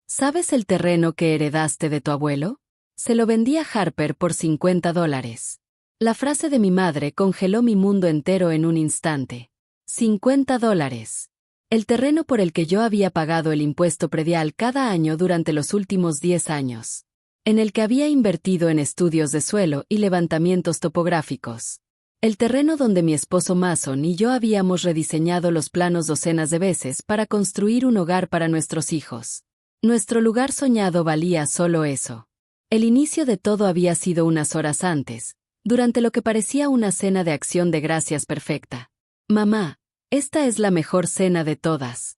¿Sabes el terreno que heredaste de tu abuelo? Se lo vendí a Harper por $50. La frase de mi madre congeló mi mundo entero en un instante. $50. El terreno por el que yo había pagado el impuesto predial cada año durante los últimos 10 años. En el que había invertido en estudios de suelo y levantamientos topográficos. El terreno donde mi esposo Mason y yo habíamos rediseñado los planos docenas de veces para construir un hogar para nuestros hijos. Nuestro lugar soñado valía solo eso. El inicio de todo había sido unas horas antes, durante lo que parecía una cena de acción de gracias perfecta. Mamá, esta es la mejor cena de todas.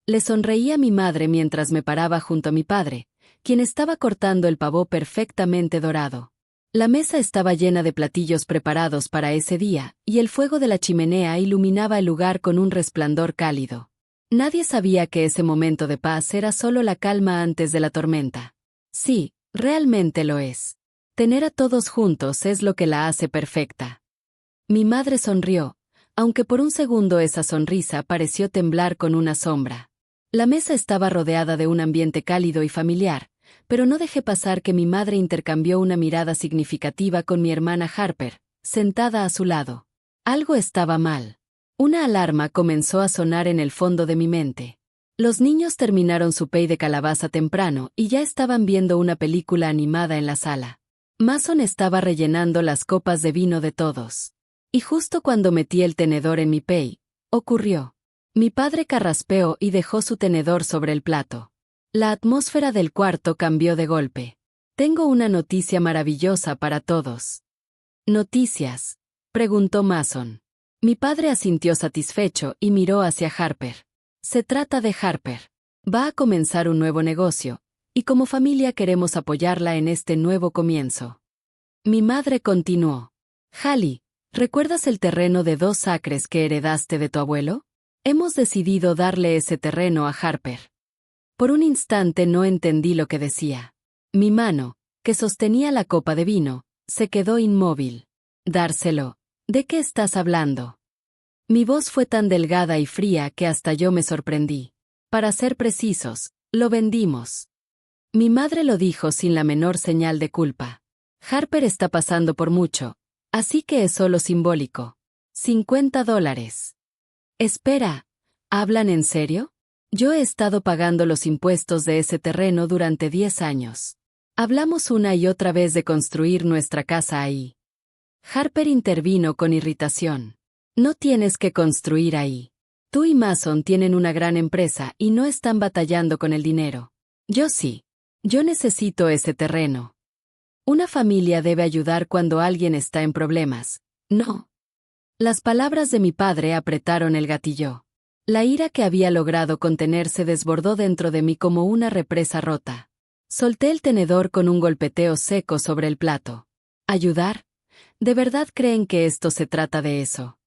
Le sonreía a mi madre mientras me paraba junto a mi padre, quien estaba cortando el pavó perfectamente dorado. La mesa estaba llena de platillos preparados para ese día, y el fuego de la chimenea iluminaba el lugar con un resplandor cálido. Nadie sabía que ese momento de paz era solo la calma antes de la tormenta. Sí, realmente lo es. Tener a todos juntos es lo que la hace perfecta. Mi madre sonrió, aunque por un segundo esa sonrisa pareció temblar con una sombra. La mesa estaba rodeada de un ambiente cálido y familiar, pero no dejé pasar que mi madre intercambió una mirada significativa con mi hermana Harper, sentada a su lado. Algo estaba mal. Una alarma comenzó a sonar en el fondo de mi mente. Los niños terminaron su pay de calabaza temprano y ya estaban viendo una película animada en la sala. Mason estaba rellenando las copas de vino de todos. Y justo cuando metí el tenedor en mi pay, ocurrió. Mi padre carraspeó y dejó su tenedor sobre el plato. La atmósfera del cuarto cambió de golpe. Tengo una noticia maravillosa para todos. ¿Noticias?, preguntó Mason. Mi padre asintió satisfecho y miró hacia Harper. Se trata de Harper. Va a comenzar un nuevo negocio, y como familia queremos apoyarla en este nuevo comienzo. Mi madre continuó. Hallie, ¿recuerdas el terreno de 2 acres que heredaste de tu abuelo? Hemos decidido darle ese terreno a Harper. Por un instante no entendí lo que decía. Mi mano, que sostenía la copa de vino, se quedó inmóvil. Dárselo. ¿De qué estás hablando? Mi voz fue tan delgada y fría que hasta yo me sorprendí. Para ser precisos, lo vendimos. Mi madre lo dijo sin la menor señal de culpa. Harper está pasando por mucho, así que es solo simbólico. $50. Espera, ¿hablan en serio? Yo he estado pagando los impuestos de ese terreno durante 10 años. Hablamos una y otra vez de construir nuestra casa ahí. Harper intervino con irritación. No tienes que construir ahí. Tú y Mason tienen una gran empresa y no están batallando con el dinero. Yo sí. Yo necesito ese terreno. Una familia debe ayudar cuando alguien está en problemas, ¿no? Las palabras de mi padre apretaron el gatillo. La ira que había logrado contener se desbordó dentro de mí como una represa rota. Solté el tenedor con un golpeteo seco sobre el plato. ¿Ayudar? ¿De verdad creen que esto se trata de eso?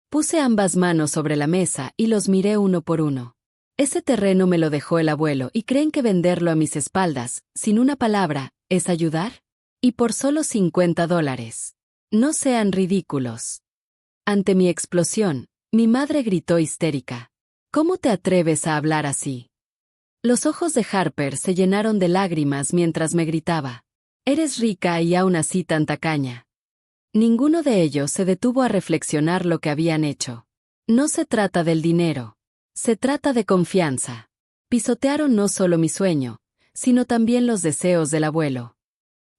Puse ambas manos sobre la mesa y los miré uno por uno. Ese terreno me lo dejó el abuelo y creen que venderlo a mis espaldas, sin una palabra, ¿es ayudar? Y por solo $50. No sean ridículos. Ante mi explosión, mi madre gritó histérica. ¿Cómo te atreves a hablar así? Los ojos de Harper se llenaron de lágrimas mientras me gritaba. Eres rica y aún así tan tacaña. Ninguno de ellos se detuvo a reflexionar lo que habían hecho. No se trata del dinero. Se trata de confianza. Pisotearon no solo mi sueño, sino también los deseos del abuelo.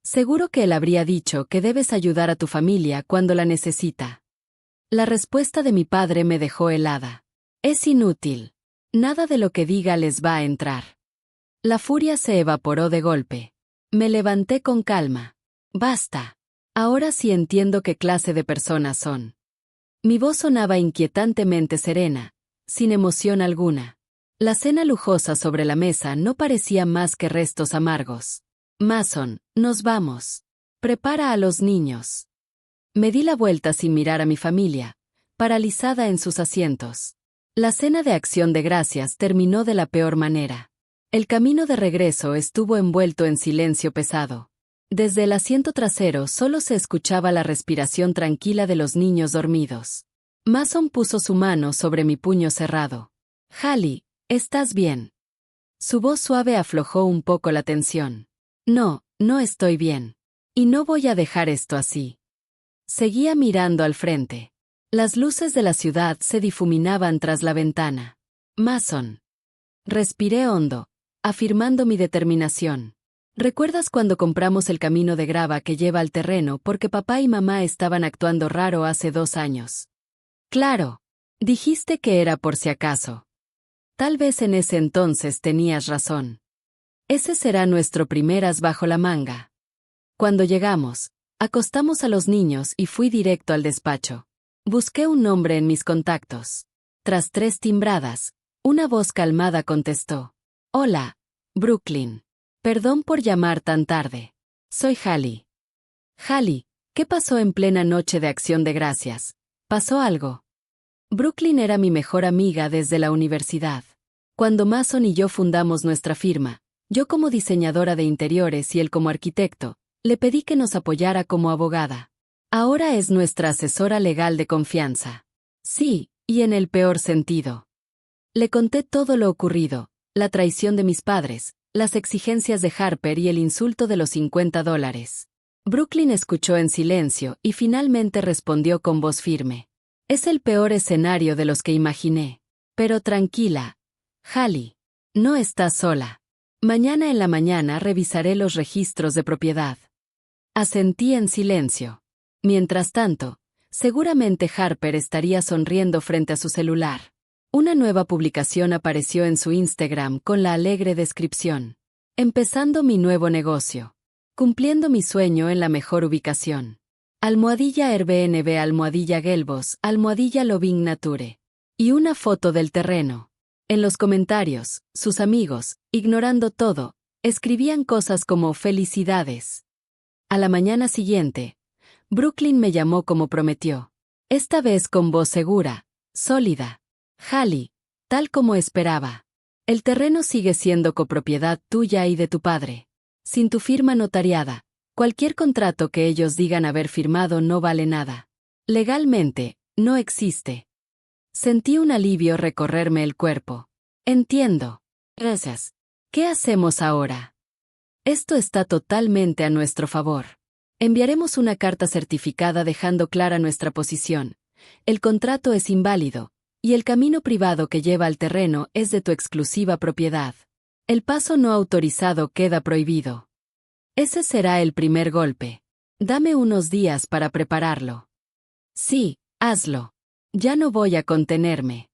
Seguro que él habría dicho que debes ayudar a tu familia cuando la necesita. La respuesta de mi padre me dejó helada. Es inútil. Nada de lo que diga les va a entrar. La furia se evaporó de golpe. Me levanté con calma. Basta. Ahora sí entiendo qué clase de personas son. Mi voz sonaba inquietantemente serena, sin emoción alguna. La cena lujosa sobre la mesa no parecía más que restos amargos. Mason, nos vamos. Prepara a los niños. Me di la vuelta sin mirar a mi familia, paralizada en sus asientos. La cena de acción de gracias terminó de la peor manera. El camino de regreso estuvo envuelto en silencio pesado. Desde el asiento trasero solo se escuchaba la respiración tranquila de los niños dormidos. Mason puso su mano sobre mi puño cerrado. Hallie, ¿estás bien? Su voz suave aflojó un poco la tensión. No, no estoy bien. Y no voy a dejar esto así. Seguía mirando al frente. Las luces de la ciudad se difuminaban tras la ventana. Mason. Respiré hondo, afirmando mi determinación. ¿Recuerdas cuando compramos el camino de grava que lleva al terreno porque papá y mamá estaban actuando raro hace 2 años? Claro. Dijiste que era por si acaso. Tal vez en ese entonces tenías razón. Ese será nuestro primer as bajo la manga. Cuando llegamos, acostamos a los niños y fui directo al despacho. Busqué un nombre en mis contactos. Tras 3 timbradas, una voz calmada contestó. Hola, Brooklyn. Perdón por llamar tan tarde. Soy Hallie. Hallie, ¿qué pasó en plena noche de Acción de Gracias? ¿Pasó algo? Brooklyn era mi mejor amiga desde la universidad. Cuando Mason y yo fundamos nuestra firma, yo como diseñadora de interiores y él como arquitecto, le pedí que nos apoyara como abogada. Ahora es nuestra asesora legal de confianza. Sí, y en el peor sentido. Le conté todo lo ocurrido, la traición de mis padres, las exigencias de Harper y el insulto de los $50. Brooklyn escuchó en silencio y finalmente respondió con voz firme. Es el peor escenario de los que imaginé. Pero tranquila, Hallie. No estás sola. Mañana en la mañana revisaré los registros de propiedad. Asentí en silencio. Mientras tanto, seguramente Harper estaría sonriendo frente a su celular. Una nueva publicación apareció en su Instagram con la alegre descripción. Empezando mi nuevo negocio. Cumpliendo mi sueño en la mejor ubicación. Almohadilla Airbnb, almohadilla Gelbos, almohadilla Loving Nature. Y una foto del terreno. En los comentarios, sus amigos, ignorando todo, escribían cosas como felicidades. A la mañana siguiente, Brooklyn me llamó como prometió. Esta vez con voz segura, sólida. Hallie, tal como esperaba. El terreno sigue siendo copropiedad tuya y de tu padre. Sin tu firma notariada, cualquier contrato que ellos digan haber firmado no vale nada. Legalmente, no existe. Sentí un alivio recorrerme el cuerpo. Entiendo. Gracias. ¿Qué hacemos ahora? Esto está totalmente a nuestro favor. Enviaremos una carta certificada dejando clara nuestra posición. El contrato es inválido, y el camino privado que lleva al terreno es de tu exclusiva propiedad. El paso no autorizado queda prohibido. Ese será el primer golpe. Dame unos días para prepararlo. Sí, hazlo. Ya no voy a contenerme.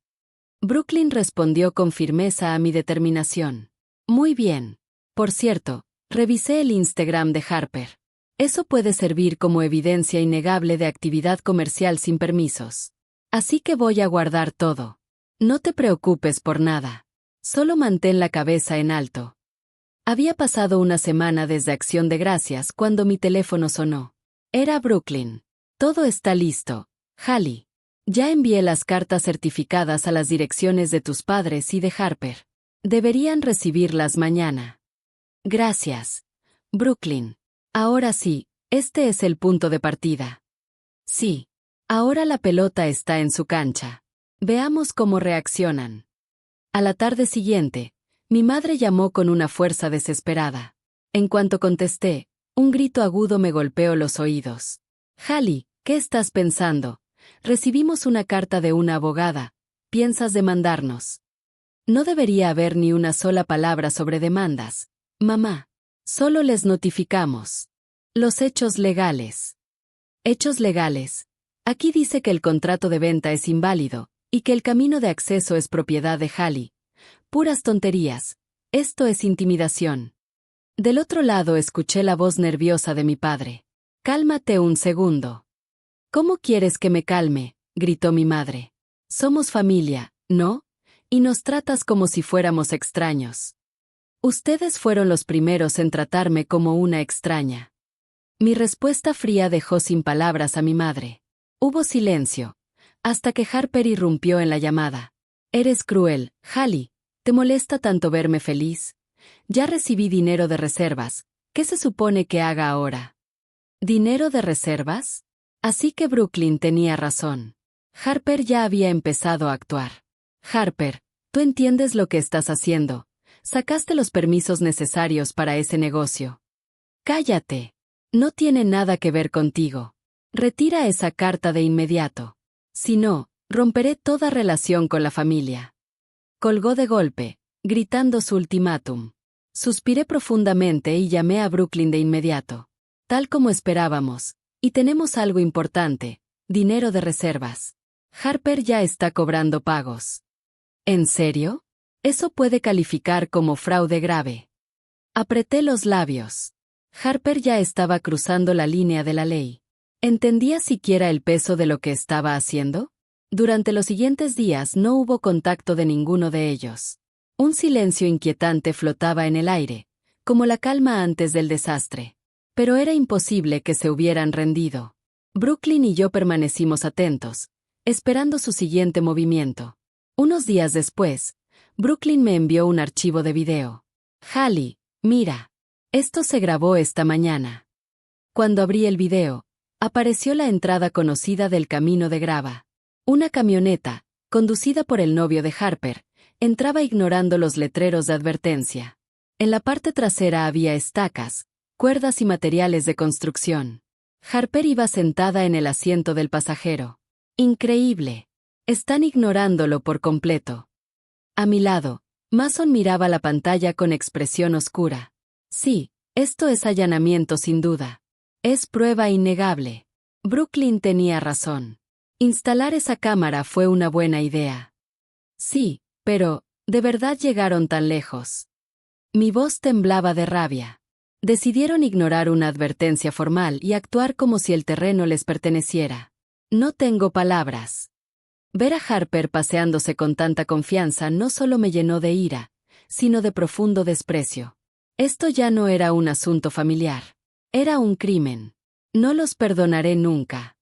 Brooklyn respondió con firmeza a mi determinación. Muy bien. Por cierto, revisé el Instagram de Harper. Eso puede servir como evidencia innegable de actividad comercial sin permisos. Así que voy a guardar todo. No te preocupes por nada. Solo mantén la cabeza en alto. Había pasado una semana desde Acción de Gracias cuando mi teléfono sonó. Era Brooklyn. Todo está listo, Hallie. Ya envié las cartas certificadas a las direcciones de tus padres y de Harper. Deberían recibirlas mañana. Gracias, Brooklyn. Ahora sí, este es el punto de partida. Sí. Ahora la pelota está en su cancha. Veamos cómo reaccionan. A la tarde siguiente, mi madre llamó con una fuerza desesperada. En cuanto contesté, un grito agudo me golpeó los oídos. Hallie, ¿qué estás pensando? Recibimos una carta de una abogada. ¿Piensas demandarnos? No debería haber ni una sola palabra sobre demandas, mamá. Solo les notificamos. Los hechos legales. Hechos legales. Aquí dice que el contrato de venta es inválido, y que el camino de acceso es propiedad de Hallie. Puras tonterías. Esto es intimidación. Del otro lado escuché la voz nerviosa de mi padre. Cálmate un segundo. ¿Cómo quieres que me calme? Gritó mi madre. Somos familia, ¿no? Y nos tratas como si fuéramos extraños. Ustedes fueron los primeros en tratarme como una extraña. Mi respuesta fría dejó sin palabras a mi madre. Hubo silencio, hasta que Harper irrumpió en la llamada. Eres cruel, Hallie. ¿Te molesta tanto verme feliz? Ya recibí dinero de reservas. ¿Qué se supone que haga ahora? ¿Dinero de reservas? Así que Brooklyn tenía razón. Harper ya había empezado a actuar. Harper, tú entiendes lo que estás haciendo. Sacaste los permisos necesarios para ese negocio. Cállate. No tiene nada que ver contigo. Retira esa carta de inmediato. Si no, romperé toda relación con la familia. Colgó de golpe, gritando su ultimátum. Suspiré profundamente y llamé a Brooklyn de inmediato. Tal como esperábamos. Y tenemos algo importante, dinero de reservas. Harper ya está cobrando pagos. ¿En serio? Eso puede calificar como fraude grave. Apreté los labios. Harper ya estaba cruzando la línea de la ley. ¿Entendía siquiera el peso de lo que estaba haciendo? Durante los siguientes días no hubo contacto de ninguno de ellos. Un silencio inquietante flotaba en el aire, como la calma antes del desastre. Pero era imposible que se hubieran rendido. Brooklyn y yo permanecimos atentos, esperando su siguiente movimiento. Unos días después, Brooklyn me envió un archivo de video. Hallie, mira. Esto se grabó esta mañana. Cuando abrí el video, apareció la entrada conocida del camino de grava. Una camioneta, conducida por el novio de Harper, entraba ignorando los letreros de advertencia. En la parte trasera había estacas, cuerdas y materiales de construcción. Harper iba sentada en el asiento del pasajero. Increíble. Están ignorándolo por completo. A mi lado, Mason miraba la pantalla con expresión oscura. Sí, esto es allanamiento sin duda. Es prueba innegable. Brooklyn tenía razón. Instalar esa cámara fue una buena idea. Sí, pero, ¿de verdad llegaron tan lejos? Mi voz temblaba de rabia. Decidieron ignorar una advertencia formal y actuar como si el terreno les perteneciera. No tengo palabras. Ver a Harper paseándose con tanta confianza no solo me llenó de ira, sino de profundo desprecio. Esto ya no era un asunto familiar. Era un crimen. No los perdonaré nunca.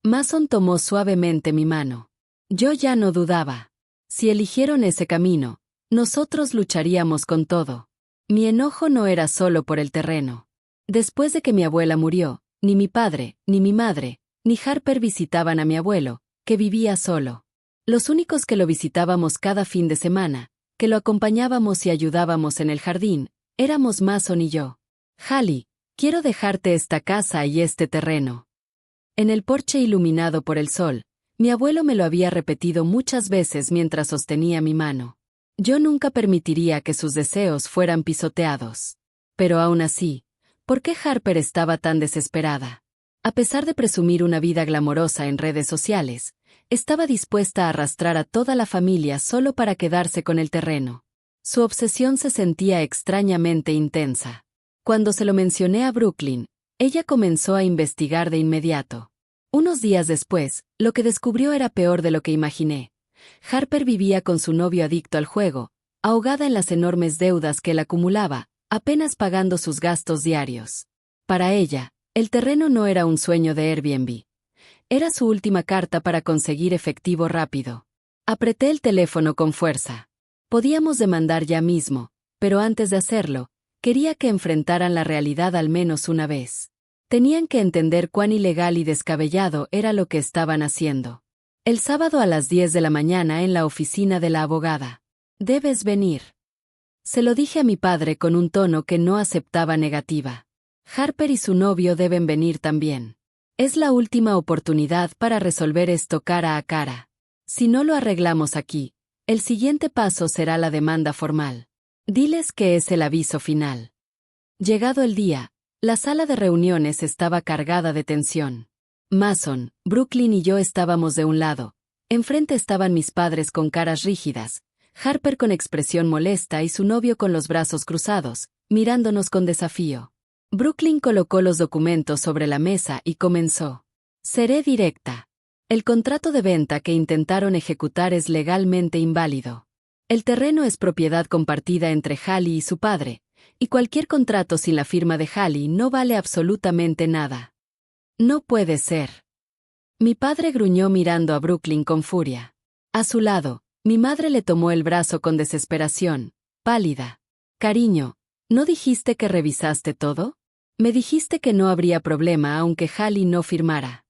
Mason tomó suavemente mi mano. Yo ya no dudaba. Si eligieron ese camino, nosotros lucharíamos con todo. Mi enojo no era solo por el terreno. Después de que mi abuela murió, ni mi padre, ni mi madre, ni Harper visitaban a mi abuelo, que vivía solo. Los únicos que lo visitábamos cada fin de semana, que lo acompañábamos y ayudábamos en el jardín, éramos Mason y yo. Hallie, quiero dejarte esta casa y este terreno. En el porche iluminado por el sol, mi abuelo me lo había repetido muchas veces mientras sostenía mi mano. Yo nunca permitiría que sus deseos fueran pisoteados. Pero aún así, ¿por qué Harper estaba tan desesperada? A pesar de presumir una vida glamorosa en redes sociales, estaba dispuesta a arrastrar a toda la familia solo para quedarse con el terreno. Su obsesión se sentía extrañamente intensa. Cuando se lo mencioné a Brooklyn, ella comenzó a investigar de inmediato. Unos días después, lo que descubrió era peor de lo que imaginé. Harper vivía con su novio adicto al juego, ahogada en las enormes deudas que él acumulaba, apenas pagando sus gastos diarios. Para ella, el terreno no era un sueño de Airbnb. Era su última carta para conseguir efectivo rápido. Apreté el teléfono con fuerza. Podíamos demandar ya mismo, pero antes de hacerlo, quería que enfrentaran la realidad al menos una vez. Tenían que entender cuán ilegal y descabellado era lo que estaban haciendo. El sábado a las 10 de la mañana en la oficina de la abogada. Debes venir. Se lo dije a mi padre con un tono que no aceptaba negativa. Harper y su novio deben venir también. Es la última oportunidad para resolver esto cara a cara. Si no lo arreglamos aquí, el siguiente paso será la demanda formal. Diles que es el aviso final. Llegado el día, la sala de reuniones estaba cargada de tensión. Mason, Brooklyn y yo estábamos de un lado. Enfrente estaban mis padres con caras rígidas, Harper con expresión molesta y su novio con los brazos cruzados, mirándonos con desafío. Brooklyn colocó los documentos sobre la mesa y comenzó. Seré directa. El contrato de venta que intentaron ejecutar es legalmente inválido. El terreno es propiedad compartida entre Hallie y su padre, y cualquier contrato sin la firma de Hallie no vale absolutamente nada. No puede ser. Mi padre gruñó mirando a Brooklyn con furia. A su lado, mi madre le tomó el brazo con desesperación, pálida. Cariño, ¿no dijiste que revisaste todo? Me dijiste que no habría problema aunque Hallie no firmara.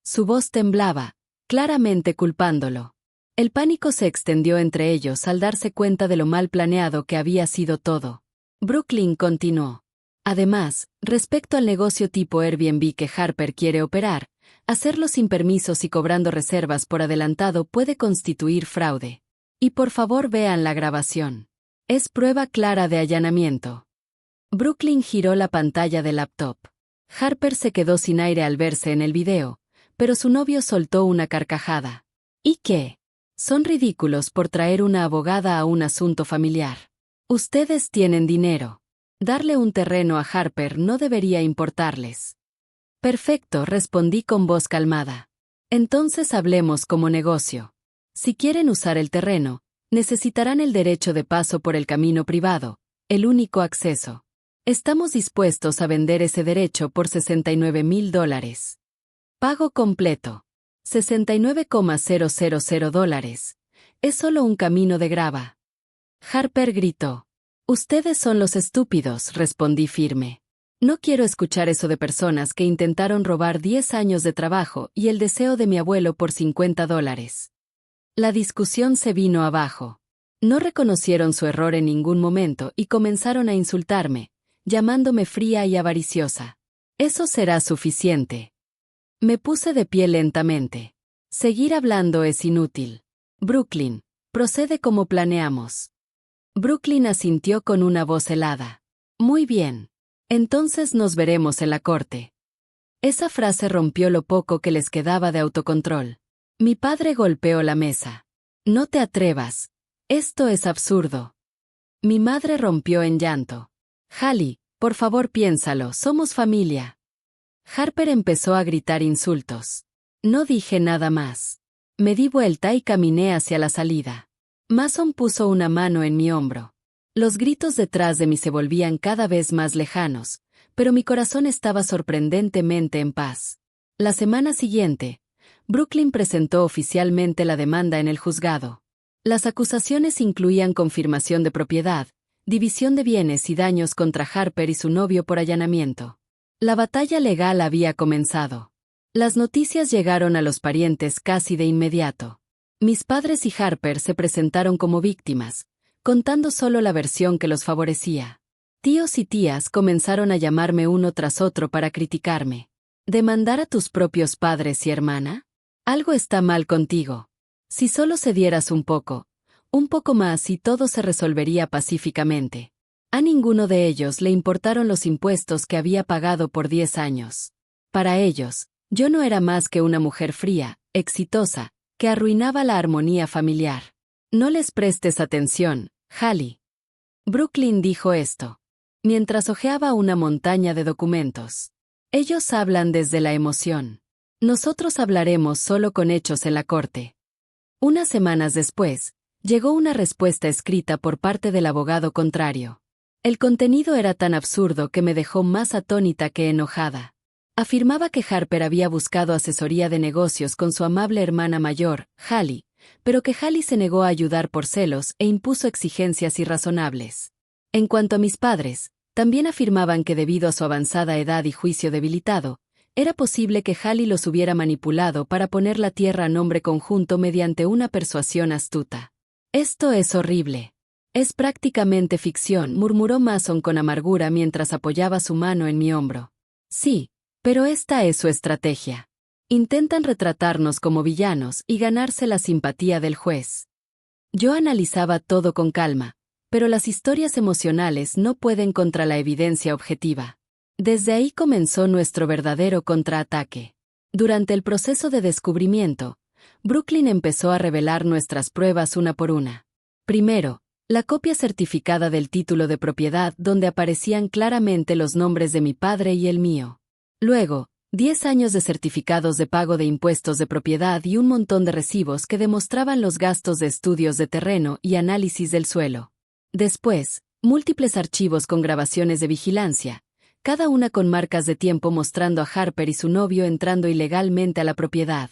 Su voz temblaba, claramente culpándolo. El pánico se extendió entre ellos al darse cuenta de lo mal planeado que había sido todo. Brooklyn continuó. Además, respecto al negocio tipo Airbnb que Harper quiere operar, hacerlo sin permisos y cobrando reservas por adelantado puede constituir fraude. Y por favor vean la grabación. Es prueba clara de allanamiento. Brooklyn giró la pantalla del laptop. Harper se quedó sin aire al verse en el video, pero su novio soltó una carcajada. ¿Y qué? Son ridículos por traer una abogada a un asunto familiar. Ustedes tienen dinero. Darle un terreno a Harper no debería importarles. Perfecto, respondí con voz calmada. Entonces hablemos como negocio. Si quieren usar el terreno, necesitarán el derecho de paso por el camino privado, el único acceso. Estamos dispuestos a vender ese derecho por $69,000. Pago completo. $69,000. Es solo un camino de grava. Harper gritó. Ustedes son los estúpidos, respondí firme. No quiero escuchar eso de personas que intentaron robar 10 años de trabajo y el deseo de mi abuelo por $50. La discusión se vino abajo. No reconocieron su error en ningún momento y comenzaron a insultarme, llamándome fría y avariciosa. Eso será suficiente. Me puse de pie lentamente. Seguir hablando es inútil. Brooklyn, procede como planeamos. Brooklyn asintió con una voz helada. Muy bien. Entonces nos veremos en la corte. Esa frase rompió lo poco que les quedaba de autocontrol. Mi padre golpeó la mesa. No te atrevas. Esto es absurdo. Mi madre rompió en llanto. Hallie, por favor piénsalo, somos familia. Harper empezó a gritar insultos. No dije nada más. Me di vuelta y caminé hacia la salida. Mason puso una mano en mi hombro. Los gritos detrás de mí se volvían cada vez más lejanos, pero mi corazón estaba sorprendentemente en paz. La semana siguiente, Brooklyn presentó oficialmente la demanda en el juzgado. Las acusaciones incluían confirmación de propiedad, división de bienes y daños contra Harper y su novio por allanamiento. La batalla legal había comenzado. Las noticias llegaron a los parientes casi de inmediato. Mis padres y Harper se presentaron como víctimas, contando solo la versión que los favorecía. Tíos y tías comenzaron a llamarme uno tras otro para criticarme. ¿Demandar a tus propios padres y hermana? Algo está mal contigo. Si solo cedieras un poco más y todo se resolvería pacíficamente. A ninguno de ellos le importaron los impuestos que había pagado por 10 años. Para ellos, yo no era más que una mujer fría, exitosa, que arruinaba la armonía familiar. No les prestes atención, Hallie. Brooklyn dijo esto, mientras hojeaba una montaña de documentos. Ellos hablan desde la emoción. Nosotros hablaremos solo con hechos en la corte. Unas semanas después, llegó una respuesta escrita por parte del abogado contrario. El contenido era tan absurdo que me dejó más atónita que enojada. Afirmaba que Harper había buscado asesoría de negocios con su amable hermana mayor, Hallie, pero que Hallie se negó a ayudar por celos e impuso exigencias irrazonables. En cuanto a mis padres, también afirmaban que debido a su avanzada edad y juicio debilitado, era posible que Hallie los hubiera manipulado para poner la tierra a nombre conjunto mediante una persuasión astuta. Esto es horrible. Es prácticamente ficción, murmuró Mason con amargura mientras apoyaba su mano en mi hombro. Sí, pero esta es su estrategia. Intentan retratarnos como villanos y ganarse la simpatía del juez. Yo analizaba todo con calma, pero las historias emocionales no pueden contra la evidencia objetiva. Desde ahí comenzó nuestro verdadero contraataque. Durante el proceso de descubrimiento, Brooklyn empezó a revelar nuestras pruebas una por una. Primero, la copia certificada del título de propiedad donde aparecían claramente los nombres de mi padre y el mío. Luego, 10 años de certificados de pago de impuestos de propiedad y un montón de recibos que demostraban los gastos de estudios de terreno y análisis del suelo. Después, múltiples archivos con grabaciones de vigilancia, cada una con marcas de tiempo mostrando a Harper y su novio entrando ilegalmente a la propiedad.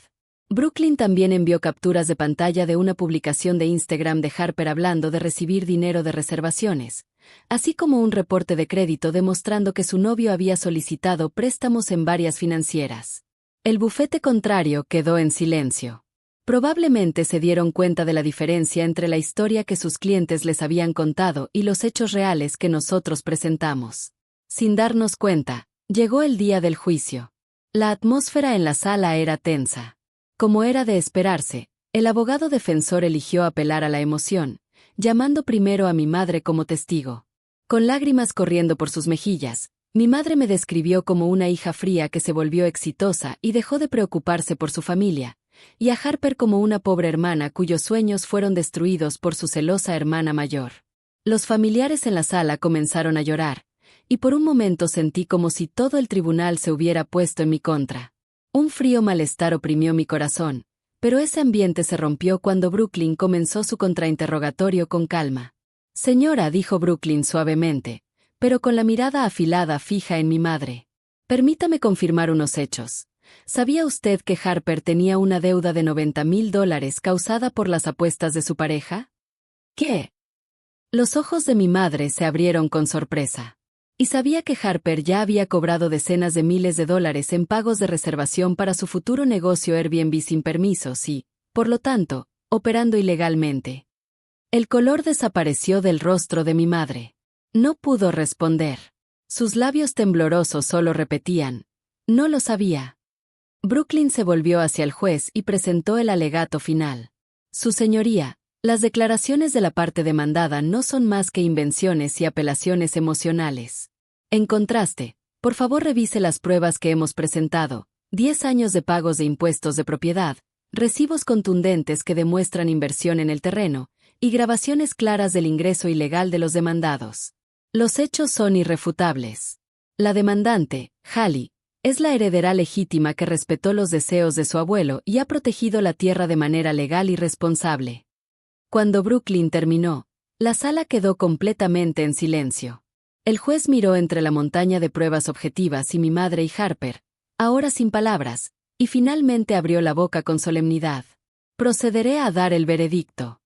Brooklyn también envió capturas de pantalla de una publicación de Instagram de Harper hablando de recibir dinero de reservaciones, así como un reporte de crédito demostrando que su novio había solicitado préstamos en varias financieras. El bufete contrario quedó en silencio. Probablemente se dieron cuenta de la diferencia entre la historia que sus clientes les habían contado y los hechos reales que nosotros presentamos. Sin darnos cuenta, llegó el día del juicio. La atmósfera en la sala era tensa. Como era de esperarse, el abogado defensor eligió apelar a la emoción, llamando primero a mi madre como testigo. Con lágrimas corriendo por sus mejillas, mi madre me describió como una hija fría que se volvió exitosa y dejó de preocuparse por su familia, y a Harper como una pobre hermana cuyos sueños fueron destruidos por su celosa hermana mayor. Los familiares en la sala comenzaron a llorar, y por un momento sentí como si todo el tribunal se hubiera puesto en mi contra. Un frío malestar oprimió mi corazón, pero ese ambiente se rompió cuando Brooklyn comenzó su contrainterrogatorio con calma. Señora, dijo Brooklyn suavemente, pero con la mirada afilada fija en mi madre. Permítame confirmar unos hechos. ¿Sabía usted que Harper tenía una deuda de $90,000 causada por las apuestas de su pareja? ¿Qué? Los ojos de mi madre se abrieron con sorpresa. Y sabía que Harper ya había cobrado decenas de miles de dólares en pagos de reservación para su futuro negocio Airbnb sin permisos y, por lo tanto, operando ilegalmente. El color desapareció del rostro de mi madre. No pudo responder. Sus labios temblorosos solo repetían: no lo sabía. Brooklyn se volvió hacia el juez y presentó el alegato final. Su señoría, las declaraciones de la parte demandada no son más que invenciones y apelaciones emocionales. En contraste, por favor revise las pruebas que hemos presentado: 10 años de pagos de impuestos de propiedad, recibos contundentes que demuestran inversión en el terreno, y grabaciones claras del ingreso ilegal de los demandados. Los hechos son irrefutables. La demandante, Hallie, es la heredera legítima que respetó los deseos de su abuelo y ha protegido la tierra de manera legal y responsable. Cuando Brooklyn terminó, la sala quedó completamente en silencio. El juez miró entre la montaña de pruebas objetivas y mi madre y Harper, ahora sin palabras, y finalmente abrió la boca con solemnidad. Procederé a dar el veredicto.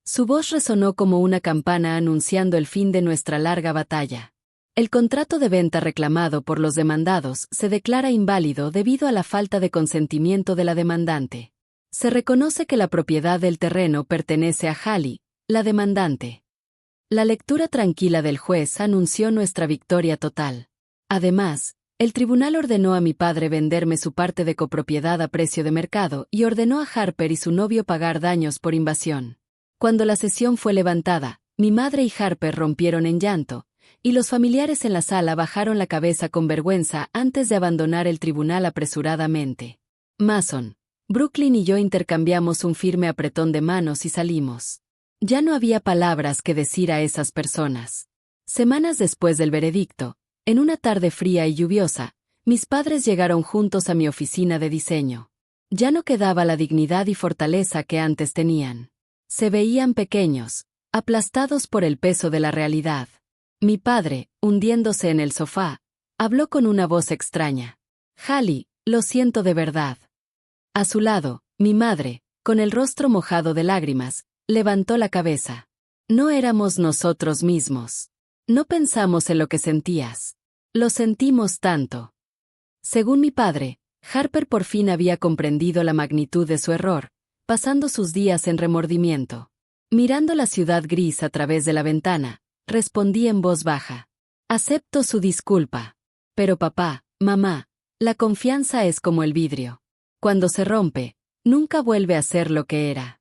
Su voz resonó como una campana anunciando el fin de nuestra larga batalla. El contrato de venta reclamado por los demandados se declara inválido debido a la falta de consentimiento de la demandante. Se reconoce que la propiedad del terreno pertenece a Hallie, la demandante. La lectura tranquila del juez anunció nuestra victoria total. Además, el tribunal ordenó a mi padre venderme su parte de copropiedad a precio de mercado y ordenó a Harper y su novio pagar daños por invasión. Cuando la sesión fue levantada, mi madre y Harper rompieron en llanto, y los familiares en la sala bajaron la cabeza con vergüenza antes de abandonar el tribunal apresuradamente. Mason, Brooklyn y yo intercambiamos un firme apretón de manos y salimos. Ya no había palabras que decir a esas personas. Semanas después del veredicto, en una tarde fría y lluviosa, mis padres llegaron juntos a mi oficina de diseño. Ya no quedaba la dignidad y fortaleza que antes tenían. Se veían pequeños, aplastados por el peso de la realidad. Mi padre, hundiéndose en el sofá, habló con una voz extraña. Hallie, lo siento de verdad. A su lado, mi madre, con el rostro mojado de lágrimas, levantó la cabeza. No éramos nosotros mismos. No pensamos en lo que sentías. Lo sentimos tanto. Según mi padre, Harper por fin había comprendido la magnitud de su error, pasando sus días en remordimiento. Mirando la ciudad gris a través de la ventana, respondí en voz baja: acepto su disculpa. Pero papá, mamá, la confianza es como el vidrio. Cuando se rompe, nunca vuelve a ser lo que era.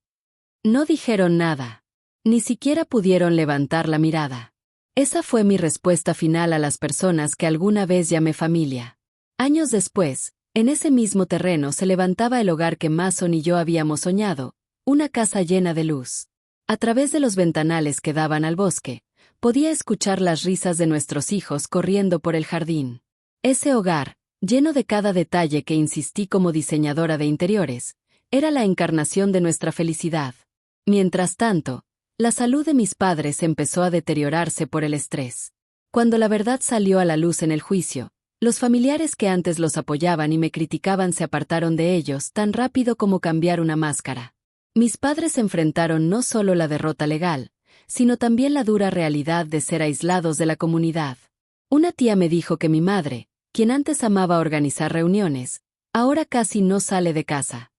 No dijeron nada. Ni siquiera pudieron levantar la mirada. Esa fue mi respuesta final a las personas que alguna vez llamé familia. Años después, en ese mismo terreno se levantaba el hogar que Mason y yo habíamos soñado, una casa llena de luz. A través de los ventanales que daban al bosque, podía escuchar las risas de nuestros hijos corriendo por el jardín. Ese hogar, lleno de cada detalle que insistí como diseñadora de interiores, era la encarnación de nuestra felicidad. Mientras tanto, la salud de mis padres empezó a deteriorarse por el estrés. Cuando la verdad salió a la luz en el juicio, los familiares que antes los apoyaban y me criticaban se apartaron de ellos tan rápido como cambiar una máscara. Mis padres enfrentaron no solo la derrota legal, sino también la dura realidad de ser aislados de la comunidad. Una tía me dijo que mi madre, quien antes amaba organizar reuniones, ahora casi no sale de casa.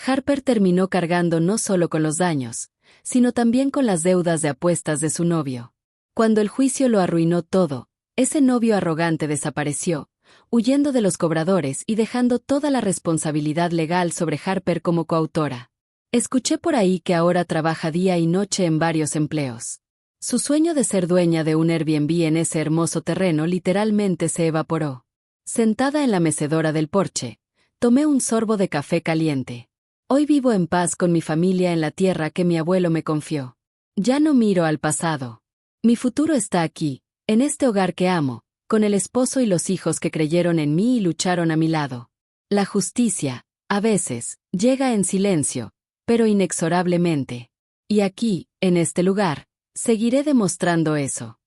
Harper terminó cargando no solo con los daños, sino también con las deudas de apuestas de su novio. Cuando el juicio lo arruinó todo, ese novio arrogante desapareció, huyendo de los cobradores y dejando toda la responsabilidad legal sobre Harper como coautora. Escuché por ahí que ahora trabaja día y noche en varios empleos. Su sueño de ser dueña de un Airbnb en ese hermoso terreno literalmente se evaporó. Sentada en la mecedora del porche, tomé un sorbo de café caliente. Hoy vivo en paz con mi familia en la tierra que mi abuelo me confió. Ya no miro al pasado. Mi futuro está aquí, en este hogar que amo, con el esposo y los hijos que creyeron en mí y lucharon a mi lado. La justicia, a veces, llega en silencio, pero inexorablemente. Y aquí, en este lugar, seguiré demostrando eso.